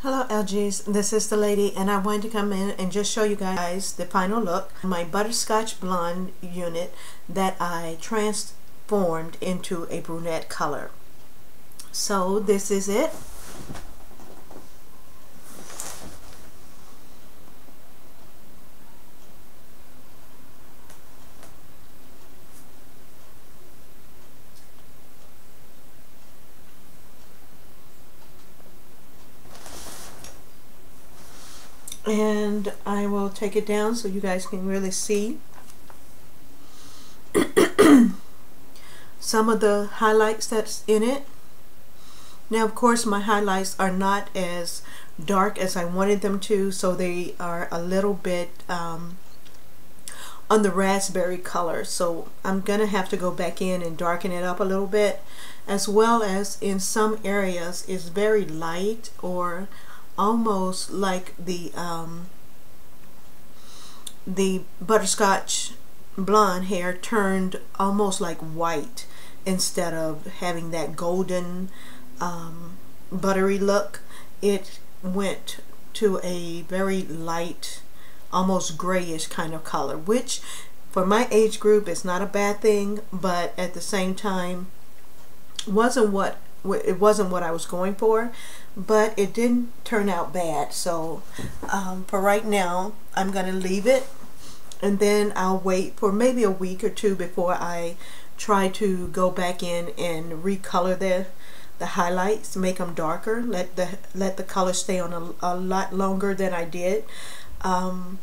Hello LGs, this is the lady and I wanted to come in and just show you guys the final look. My Butterscotch blonde unit that I transformed into a brunette color. So this is it. And I will take it down so you guys can really see some of the highlights that's in it. Now of course my highlights are not as dark as I wanted them to, so they are a little bit on the raspberry color, so I'm gonna have to go back in and darken it up a little bit, as well as in some areas it's very light, or almost like the butterscotch blonde hair turned almost like white instead of having that golden buttery look. It went to a very light, almost grayish kind of color, which for my age group is not a bad thing, but at the same time wasn't what I was going for, but it didn't turn out bad. So for right now I'm gonna leave it, and then I'll wait for maybe a week or two before I try to go back in and recolor the highlights, make them darker, let the color stay on a lot longer than I did. I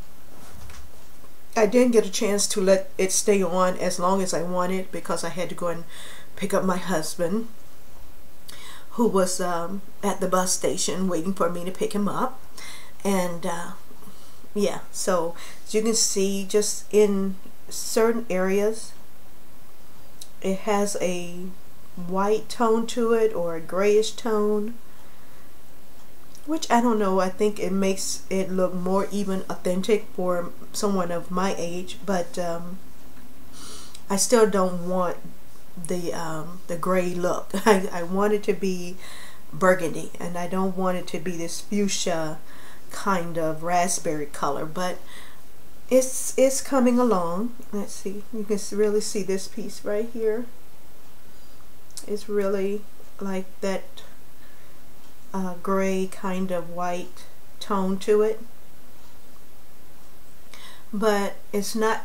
didn't get a chance to let it stay on as long as I wanted because I had to go and pick up my husband, who was at the bus station waiting for me to pick him up. And yeah, so as you can see, just in certain areas it has a white tone to it, or a grayish tone, which I don't know, I think it makes it look more even authentic for someone of my age, but I still don't want the gray look. I want it to be burgundy, and I don't want it to be this fuchsia kind of raspberry color, but it's coming along. Let's see, you can really see this piece right here. It's really like that gray kind of white tone to it, but it's not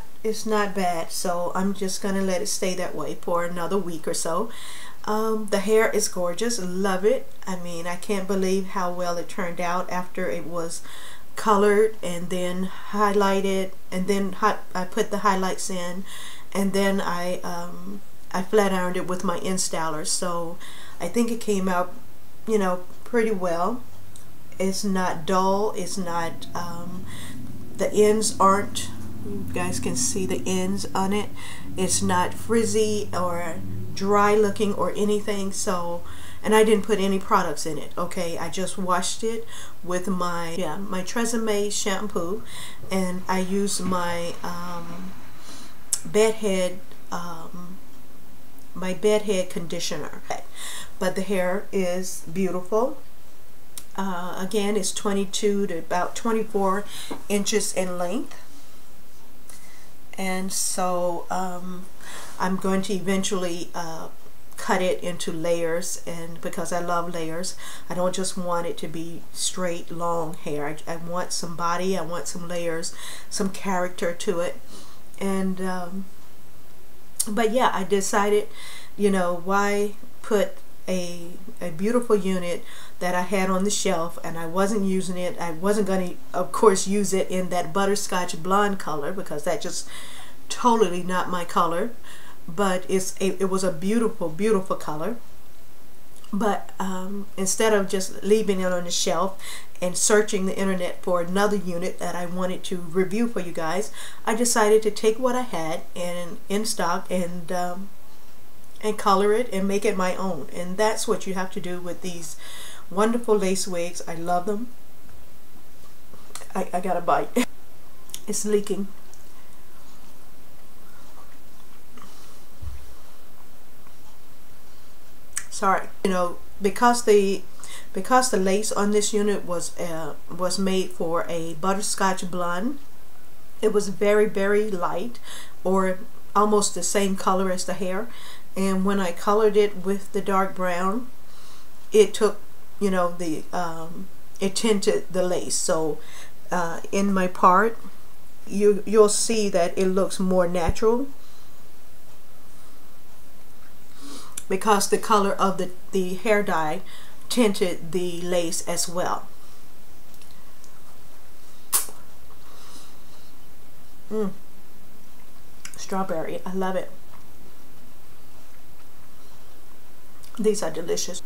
bad, so I'm just gonna let it stay that way for another week or so. The hair is gorgeous, love it. I mean, I can't believe how well it turned out after it was colored and then highlighted, and then I put the highlights in, and then I flat ironed it with my installer. So I think it came out, you know, pretty well. It's not dull, it's not the ends aren't, you guys can see the ends on it, it's not frizzy or dry looking or anything. So, and I didn't put any products in it, okay? I just washed it with my my Tresemme shampoo, and I used my bedhead conditioner. But the hair is beautiful. Again, it's 22 to about 24 inches in length, and so I'm going to eventually cut it into layers, and because I love layers, I don't just want it to be straight long hair. I want some body, I want some layers, some character to it. And but yeah, I decided, you know, why put a beautiful unit that I had on the shelf and I wasn't using it. I wasn't going to, of course, use it in that butterscotch blonde color because that's just totally not my color. But it was a beautiful, beautiful color. But instead of just leaving it on the shelf and searching the internet for another unit that I wanted to review for you guys, I decided to take what I had in stock and color it and make it my own. And that's what you have to do with these wonderful lace wigs. I love them. I got a bite. It's leaking. Sorry. You know, because the because the lace on this unit was made for a butterscotch blonde. It was very light, or almost the same color as the hair. And when I colored it with the dark brown, it took, you know, the it tinted the lace. So in my part, you'll see that it looks more natural, because the color of the hair dye tinted the lace as well. Strawberry, I love it. These are delicious.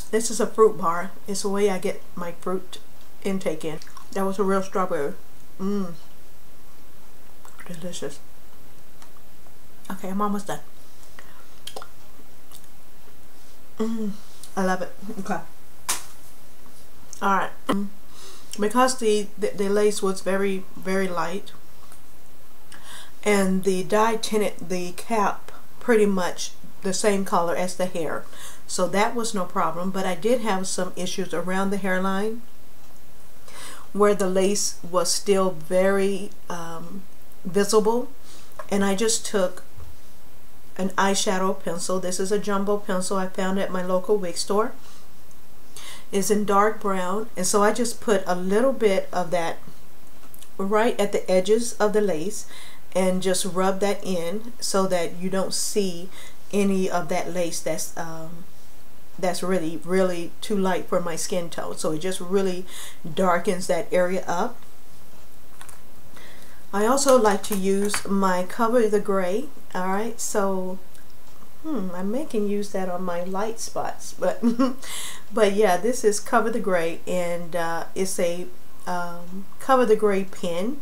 This is a fruit bar. It's the way I get my fruit intake in. That was a real strawberry. Delicious. Okay, I'm almost done. I love it. Okay. Alright. Because the lace was very light, and the dye tinted the cap pretty much the same color as the hair, so that was no problem. But I did have some issues around the hairline where the lace was still very visible, and I just took an eyeshadow pencil. This is a jumbo pencil I found at my local wig store. It's in dark brown, and so I just put a little bit of that right at the edges of the lace and just rub that in so that you don't see any of that lace that's really too light for my skin tone. So it just really darkens that area up. I also like to use my Cover the Gray. Alright, so I may can use that on my light spots, but but yeah, this is Cover the Gray, and it's a Cover the Gray pen,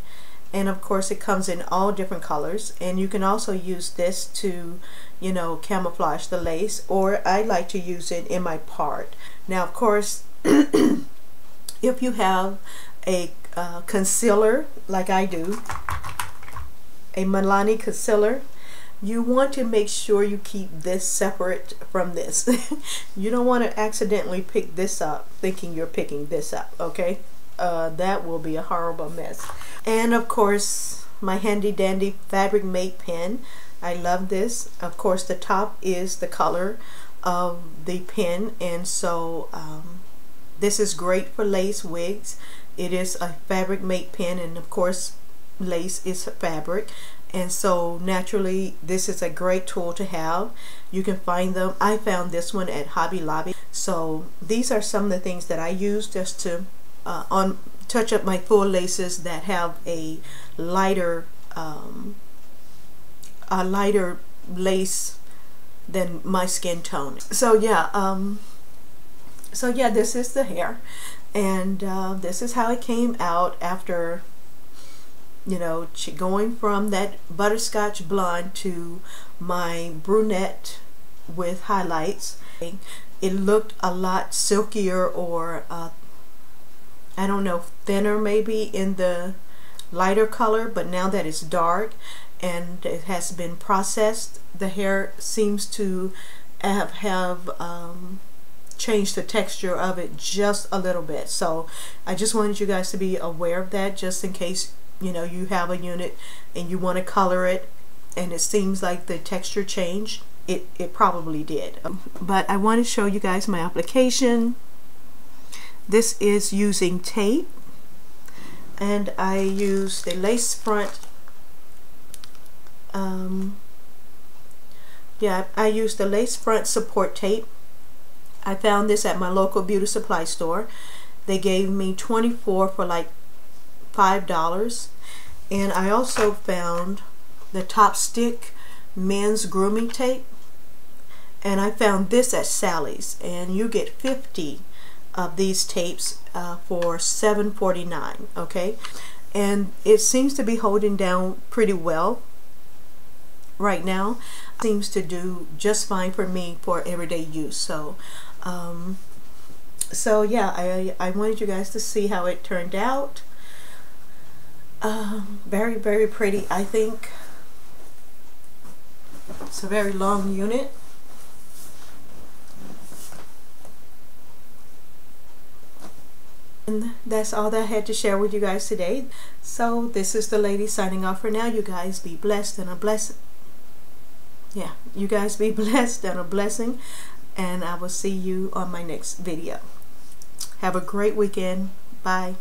and of course it comes in all different colors, and you can also use this to, you know, camouflage the lace, or I like to use it in my part. Now of course if you have a concealer like I do, a Milani concealer, you want to make sure you keep this separate from this. You don't want to accidentally pick this up thinking you're picking this up, okay? That will be a horrible mess. And of course my handy dandy fabric mate pen. I love this. Of course the top is the color of the pen, and so this is great for lace wigs. It is a fabric mate pen, and of course lace is fabric, and so naturally this is a great tool to have. You can find them. I found this one at Hobby Lobby. So these are some of the things that I use just to touch up my full laces that have a lighter lace than my skin tone. So yeah, this is the hair, and this is how it came out after, you know, going from that butterscotch blonde to my brunette with highlights. It looked a lot silkier, or I don't know, thinner maybe in the lighter color, but now that it's dark and it has been processed, the hair seems to have changed the texture of it just a little bit. So I just wanted you guys to be aware of that, just in case, you know, you have a unit and you want to color it and it seems like the texture changed. It probably did. But I want to show you guys my application. This is using tape, and I use the lace front. I use the lace front support tape. I found this at my local beauty supply store. They gave me 24 for like $5. And I also found the Top Stick men's grooming tape, and I found this at Sally's, and you get 50 of these tapes for $7.49. okay, and it seems to be holding down pretty well right now. It seems to do just fine for me for everyday use. So so yeah, I wanted you guys to see how it turned out. Very, very pretty. I think it's a very long unit. And that's all that I had to share with you guys today. So this is the lady signing off for now. You guys be blessed and a blessing. Yeah, you guys be blessed and a blessing. And I will see you on my next video. Have a great weekend. Bye.